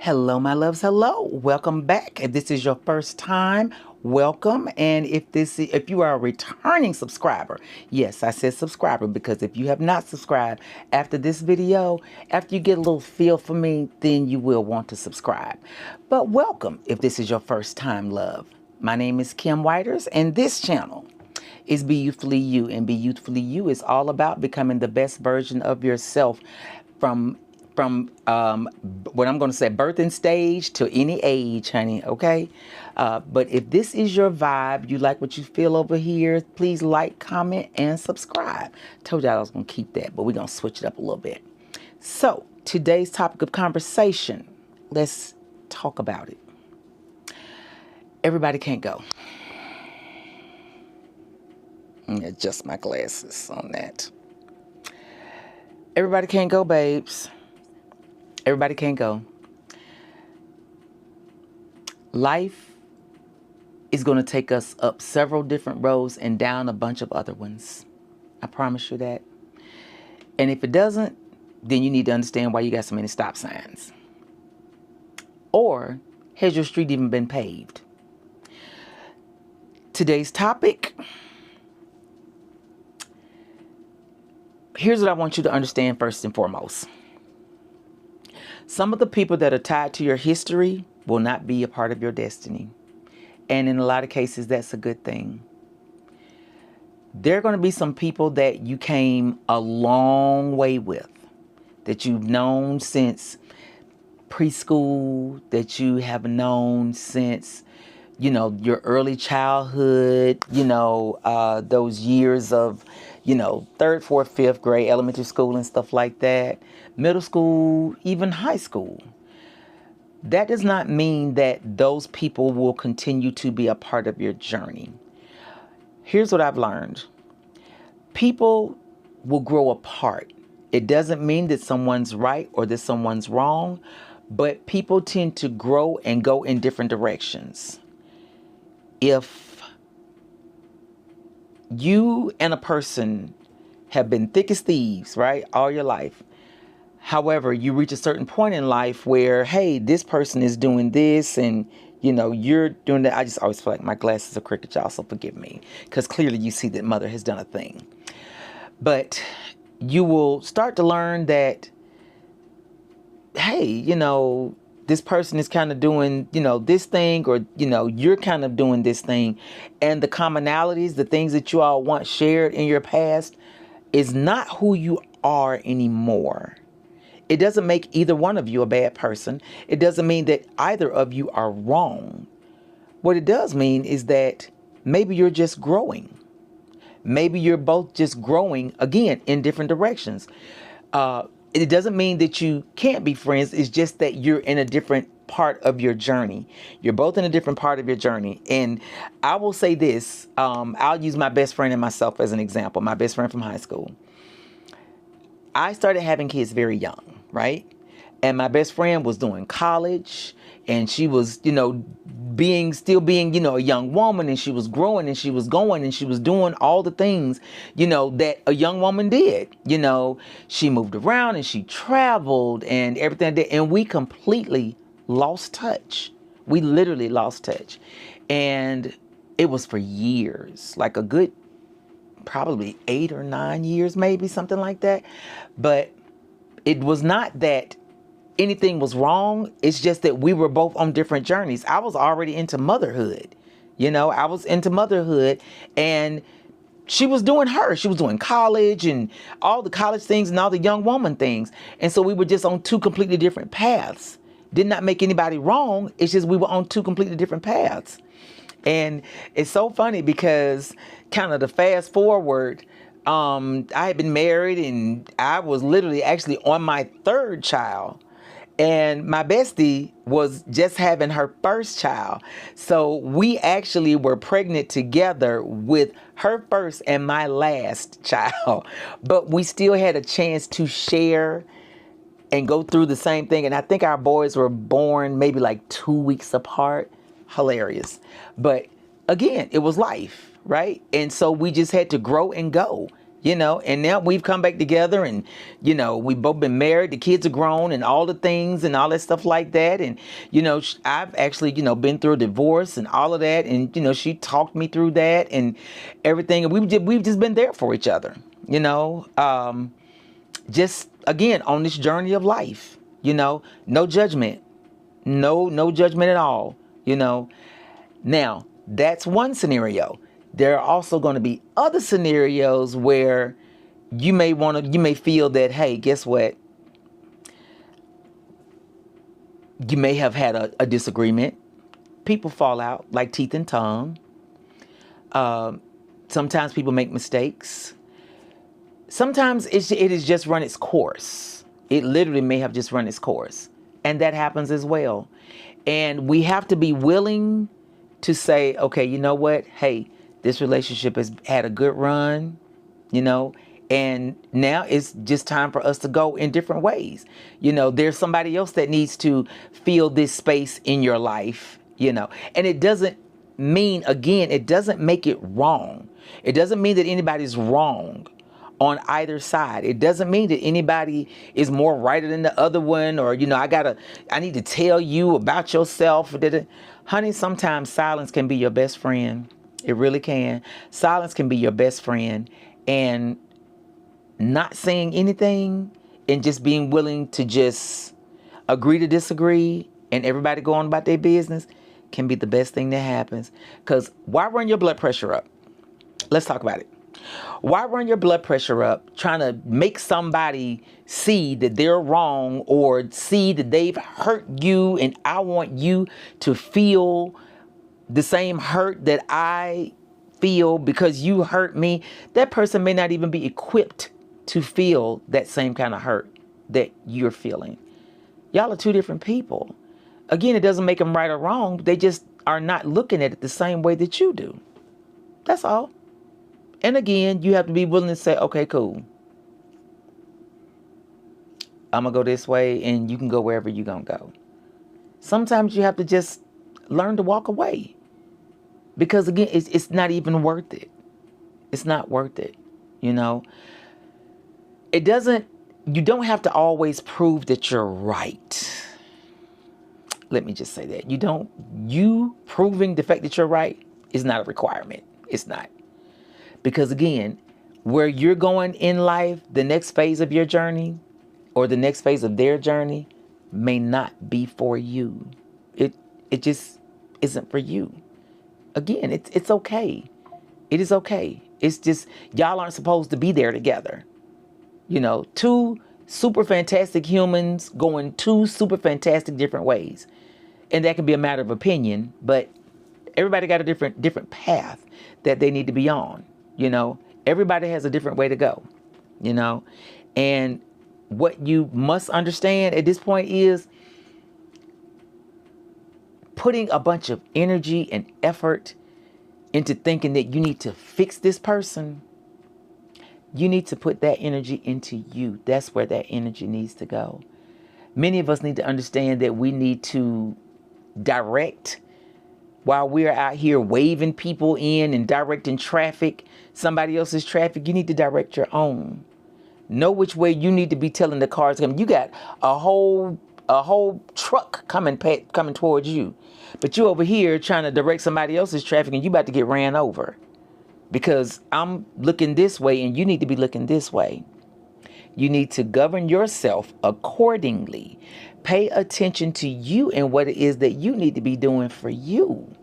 Hello, my loves. Hello. Welcome back. If this is your first time, welcome. And if you are a returning subscriber, yes, I said subscriber because if you have not subscribed after this video, after you get a little feel for me, then you will want to subscribe. But welcome if this is your first time, love. My name is Kim Whiters, and this channel is Be Youthfully You. And Be Youthfully You is all about becoming the best version of yourself from what I'm going to say, birthing stage to any age, honey, okay? But if this is your vibe, you like what you feel over here, please like, comment, and subscribe. Told y'all I was going to keep that, but we're going to switch it up a little bit. So today's topic of conversation, let's talk about it. Everybody can't go. Let me adjust my glasses on that. Everybody can't go, babes. Everybody can't go. Life is going to take us up several different roads and down a bunch of other ones. I promise you that. And if it doesn't, then you need to understand why you got so many stop signs. Or has your street even been paved? Today's topic. Here's what I want you to understand first and foremost. Some of the people that are tied to your history will not be a part of your destiny. And in a lot of cases, that's a good thing. There are going to be some people that you came a long way with, that you've known since preschool, that you have known since, your early childhood, those years of, third, fourth, fifth grade, elementary school and stuff like that, middle school, even high school. That does not mean that those people will continue to be a part of your journey. Here's what I've learned. People will grow apart. It doesn't mean that someone's right or that someone's wrong, but people tend to grow and go in different directions. If you and a person have been thick as thieves, right, all your life, however, you reach a certain point in life where, hey, this person is doing this and, you're doing that. I just always feel like my glasses are crooked, y'all, so forgive me, because clearly you see that mother has done a thing. But you will start to learn that, hey, this person is kind of doing, this thing, or, you're kind of doing this thing. And the commonalities, the things that you all once shared in your past is not who you are anymore. It doesn't make either one of you a bad person. It doesn't mean that either of you are wrong. What it does mean is that maybe you're just growing. Maybe you're both just growing, again, in different directions. It doesn't mean that you can't be friends. It's just that you're in a different part of your journey. You're both in a different part of your journey. And I will say this. I'll use my best friend and myself as an example. My best friend from high school. I started having kids very young, right? And my best friend was doing college, and she was, still being, a young woman, and she was growing, and she was going, and she was doing all the things, that a young woman did. She moved around and she traveled and everything. And we completely lost touch. We literally lost touch. And it was for years, like a good probably 8 or 9 years, maybe something like that. But it was not that anything was wrong. It's just that we were both on different journeys. I was already into motherhood. I was into motherhood, and she was doing her. She was doing college and all the college things and all the young woman things. And so we were just on two completely different paths. Did not make anybody wrong. It's just we were on two completely different paths. And it's so funny because kind of the fast forward, I had been married and I was literally actually on my third child. And my bestie was just having her first child. So we actually were pregnant together with her first and my last child. But we still had a chance to share and go through the same thing. And I think our boys were born maybe like 2 weeks apart. Hilarious. But again, it was life, right? And so we just had to grow and go. And now we've come back together, and we've both been married, the kids are grown, and all the things and all that stuff like that. And I've actually been through a divorce and all of that, and she talked me through that and everything, and we've just been there for each other. Just again on this journey of life. No judgment, no judgment at all. Now that's one scenario. There are also going to be other scenarios where you may feel that, hey, guess what? You may have had a disagreement. People fall out like teeth and tongue. Sometimes people make mistakes. Sometimes it has just run its course. It literally may have just run its course. And that happens as well. And we have to be willing to say, okay, you know what? Hey, this relationship has had a good run, and now it's just time for us to go in different ways. There's somebody else that needs to fill this space in your life, and it doesn't mean, again, it doesn't make it wrong. It doesn't mean that anybody's wrong on either side. It doesn't mean that anybody is more right than the other one, or, I need to tell you about yourself. Honey, sometimes silence can be your best friend. It really can. Silence can be your best friend, and not saying anything and just being willing to just agree to disagree and everybody going about their business can be the best thing that happens. Because why run your blood pressure up? Let's talk about it. Why run your blood pressure up trying to make somebody see that they're wrong or see that they've hurt you, and I want you to feel the same hurt that I feel because you hurt me? That person may not even be equipped to feel that same kind of hurt that you're feeling. Y'all are two different people. Again, it doesn't make them right or wrong. They just are not looking at it the same way that you do. That's all. And again, you have to be willing to say, okay, cool. I'm going to go this way and you can go wherever you're going to go. Sometimes you have to just learn to walk away. Because again, it's not even worth it. It's not worth it. You don't have to always prove that you're right. Let me just say that. You proving the fact that you're right is not a requirement. It's not. Because again, where you're going in life, the next phase of your journey or the next phase of their journey may not be for you. It just isn't for you. Again, it's okay. It is okay. It's just y'all aren't supposed to be there together. Two super fantastic humans going two super fantastic different ways. And that can be a matter of opinion, but everybody got a different path that they need to be on. Everybody has a different way to go, and what you must understand at this point is putting a bunch of energy and effort into thinking that you need to fix this person. You need to put that energy into you. That's where that energy needs to go. Many of us need to understand that we need to direct while we're out here waving people in and directing traffic, somebody else's traffic. You need to direct your own. Know which way you need to be telling the cars to come. You got a whole truck coming towards you, but you over here trying to direct somebody else's traffic, and you about to get ran over because I'm looking this way and you need to be looking this way. You need to govern yourself accordingly. Pay attention to you and what it is that you need to be doing for you.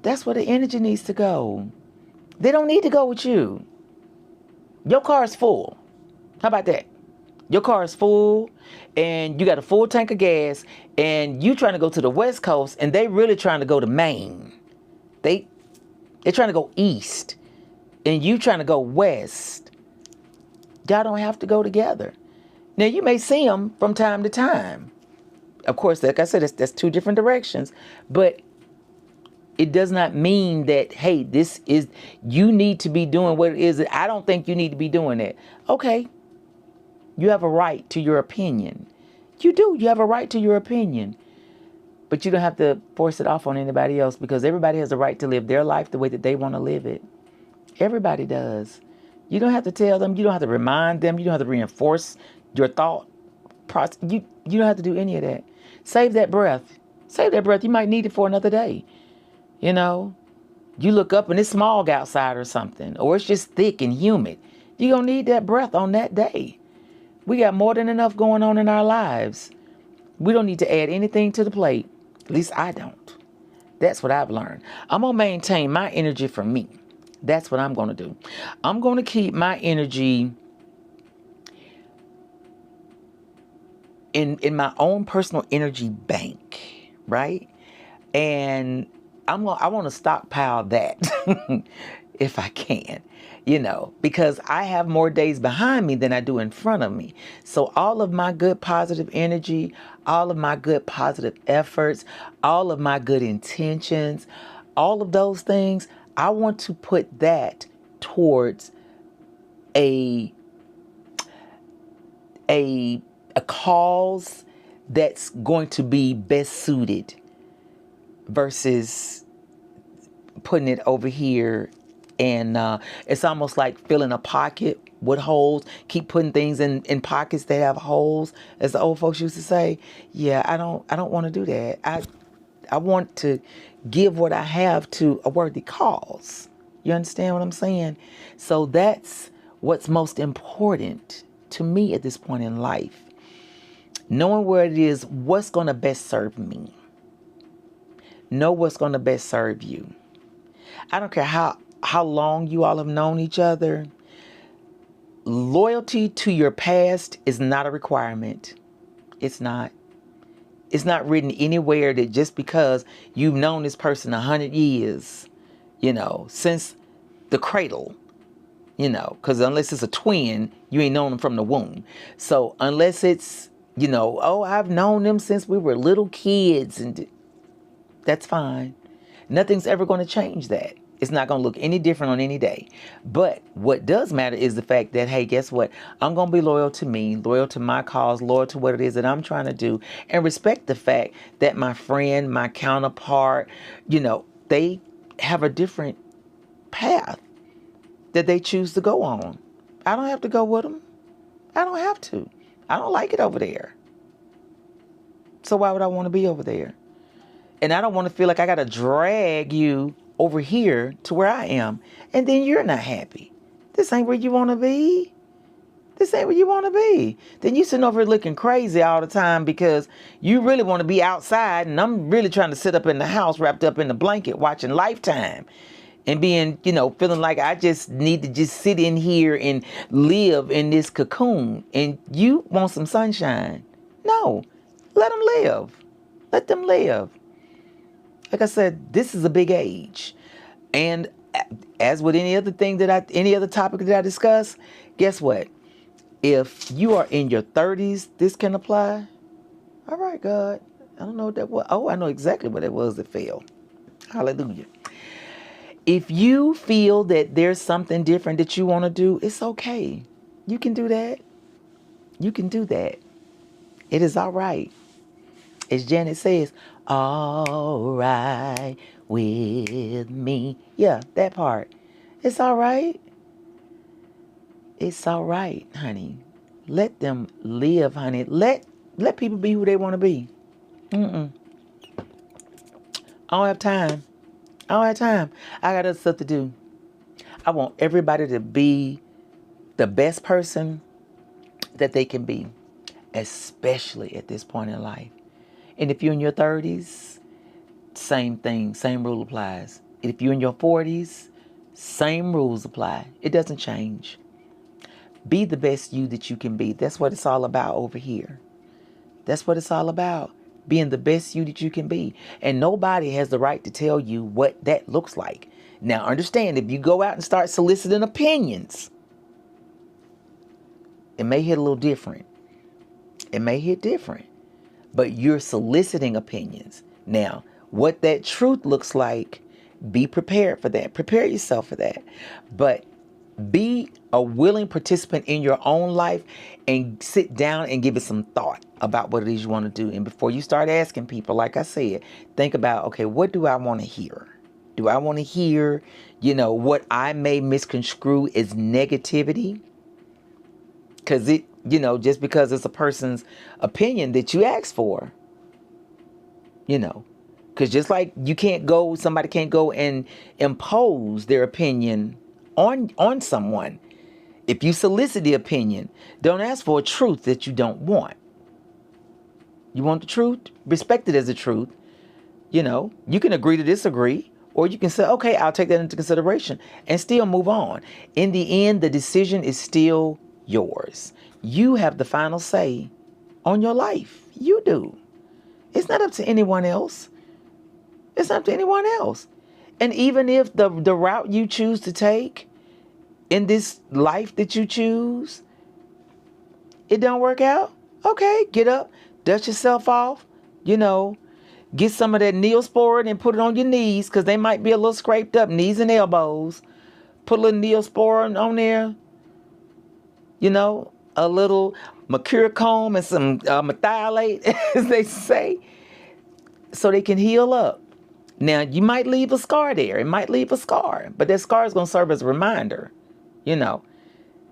That's where the energy needs to go. They don't need to go with you. Your car is full. How about that? Your car is full and you got a full tank of gas and you trying to go to the West Coast and they really trying to go to Maine. They're trying to go east and you trying to go west. Y'all don't have to go together. Now you may see them from time to time. Of course, like I said, that's two different directions, but it does not mean that, hey, you need to be doing what it is. I don't think you need to be doing it. Okay. You have a right to your opinion. You do. You have a right to your opinion. But you don't have to force it off on anybody else because everybody has a right to live their life the way that they want to live it. Everybody does. You don't have to tell them. You don't have to remind them. You don't have to reinforce your thought process. You don't have to do any of that. Save that breath. Save that breath. You might need it for another day. You know, you look up and it's smog outside or something, or it's just thick and humid. You're going to need that breath on that day. We got more than enough going on in our lives. We don't need to add anything to the plate. At least I don't. That's what I've learned. I'm going to maintain my energy for me. That's what I'm going to do. I'm going to keep my energy in my own personal energy bank, right? And I want to stockpile that if I can, because I have more days behind me than I do in front of me. So all of my good positive energy, all of my good positive efforts, all of my good intentions, all of those things, I want to put that towards a cause that's going to be best suited versus putting it over here. And it's almost like filling a pocket with holes. Keep putting things in pockets that have holes, as the old folks used to say. Yeah, I don't want to do that. I want to give what I have to a worthy cause. You understand what I'm saying? So that's what's most important to me at this point in life. Knowing where it is, what's going to best serve me. Know what's going to best serve you. I don't care how long you all have known each other. Loyalty to your past is not a requirement. It's not. It's not written anywhere that just because you've known this person 100 years, since the cradle, because unless it's a twin, you ain't known them from the womb. So unless it's, I've known them since we were little kids, and that's fine. Nothing's ever going to change that. It's not going to look any different on any day. But what does matter is the fact that, hey, guess what? I'm going to be loyal to me, loyal to my cause, loyal to what it is that I'm trying to do, and respect the fact that my friend, my counterpart, they have a different path that they choose to go on. I don't have to go with them. I don't have to. I don't like it over there. So why would I want to be over there? And I don't want to feel like I got to drag you over here to where I am. And then you're not happy. This ain't where you want to be. This ain't where you want to be. Then you sitting over here looking crazy all the time because you really want to be outside. And I'm really trying to sit up in the house wrapped up in the blanket watching Lifetime. And being, feeling like I just need to just sit in here and live in this cocoon. And you want some sunshine. No, let them live. Let them live. Like I said, this is a big age. And as with any other topic that I discuss, guess what? If you are in your 30s, this can apply. All right, God. I don't know what that was. Oh, I know exactly what it was that failed. Hallelujah. If you feel that there's something different that you want to do, it's okay. You can do that. You can do that. It is all right. As Janet says, all right with me. Yeah, that part. It's all right. It's all right, honey. Let them live, honey. Let people be who they want to be. I don't have time. I got other stuff to do. I want everybody to be the best person that they can be, especially at this point in life. And if you're in your 30s, same thing, same rule applies. If you're in your 40s, same rules apply. It doesn't change. Be the best you that you can be. That's what it's all about over here. That's what it's all about. Being the best you that you can be. And nobody has the right to tell you what that looks like. Now, understand, if you go out and start soliciting opinions, it may hit a little different. It may hit different. But you're soliciting opinions. Now, what that truth looks like, be prepared for that. Prepare yourself for that. But be a willing participant in your own life and sit down and give it some thought about what it is you want to do. And before you start asking people, like I said, think about, okay, what do I want to hear? Do I want to hear, what I may misconstrue as negativity? Because just because it's a person's opinion that you ask for, because just like somebody can't go and impose their opinion on someone. If you solicit the opinion, don't ask for a truth that you don't want. You want the truth? Respect it as the truth. You can agree to disagree, or you can say, okay, I'll take that into consideration and still move on. In the end, the decision is still yours. You have the final say on your life. You do. It's not up to anyone else. It's not up to anyone else. And even if the route you choose to take in this life that you choose, it don't work out, okay, get up, dust yourself off, get some of that Neosporin and put it on your knees, because they might be a little scraped up, knees and elbows. Put a little Neosporin on there, a little mercurochrome and some methylate, as they say, so they can heal up. Now, you might leave a scar there. It might leave a scar, but that scar is going to serve as a reminder, Now,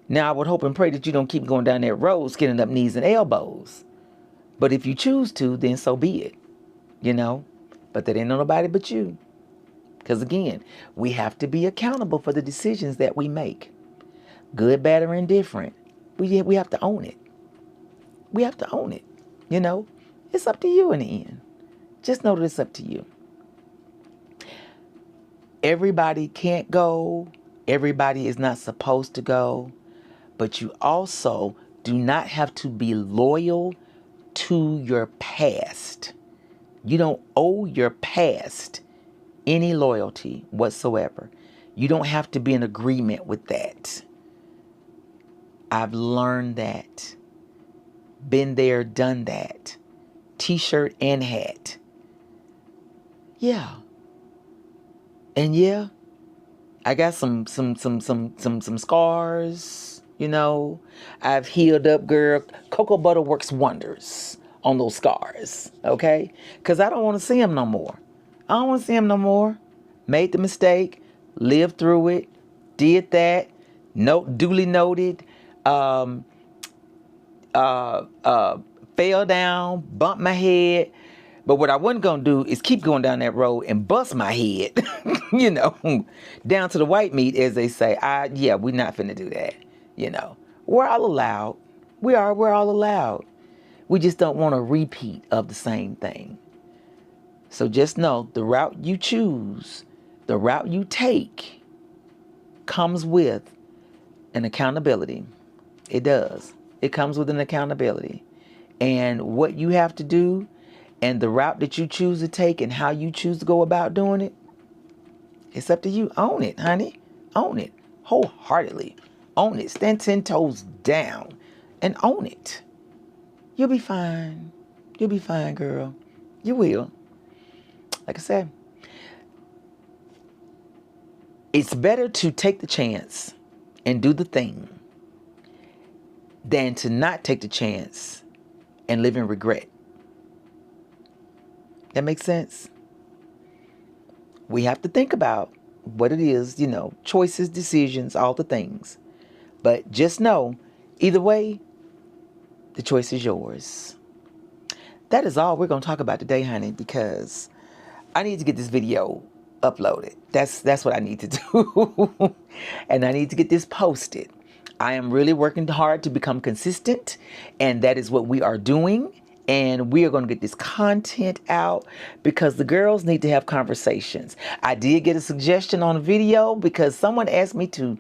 I would hope and pray that you don't keep going down that road, skinning up knees and elbows. But if you choose to, then so be it, But that ain't nobody but you. Because again, we have to be accountable for the decisions that we make. Good, bad, or indifferent. We have to own it. We have to own it. It's up to you in the end. Just know that it's up to you. Everybody can't go. Everybody is not supposed to go. But you also do not have to be loyal to your past. You don't owe your past any loyalty whatsoever. You don't have to be in agreement with that. I've learned that. Been there, done that. T-shirt and hat. Yeah. And yeah, I got some scars, I've healed up, girl. Cocoa butter works wonders on those scars, okay? Because I don't want to see them no more. I don't want to see them no more. Made the mistake, lived through it, did that, duly noted, fell down, bumped my head. But what I wasn't going to do is keep going down that road and bust my head, down to the white meat, as they say. We're not finna do that, We're all allowed. We're all allowed. We just don't want a repeat of the same thing. So just know the route you choose, the route you take, comes with an accountability. It does. It comes with an accountability. And what you have to do, and the route that you choose to take and how you choose to go about doing it, it's up to you. Own it, honey. Own it wholeheartedly. Own it. Stand 10 toes down and own it. You'll be fine. You'll be fine, girl. You will. Like I said, it's better to take the chance and do the thing than to not take the chance and live in regret. That makes sense? We have to think about what it is, choices, decisions, all the things. But just know, either way, the choice is yours. That is all we're going to talk about today, honey, because I need to get this video uploaded. That's what I need to do. And I need to get this posted. I am really working hard to become consistent, and that is what we are doing. And we are going to get this content out because the girls need to have conversations. I did get a suggestion on a video because someone asked me to,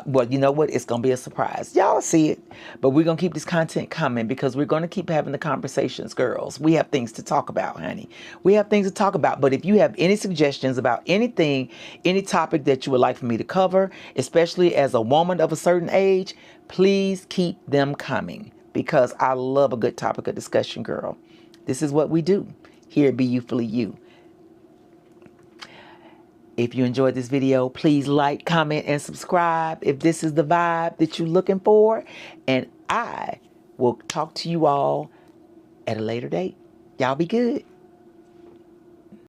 well, you know what? It's going to be a surprise. Y'all see it. But we're going to keep this content coming because we're going to keep having the conversations, girls. We have things to talk about, honey. We have things to talk about. But if you have any suggestions about anything, any topic that you would like for me to cover, especially as a woman of a certain age, please keep them coming. Because I love a good topic of discussion, girl. This is what we do here at Be Youthfully You. If you enjoyed this video, please like, comment, and subscribe if this is the vibe that you're looking for. And I will talk to you all at a later date. Y'all be good.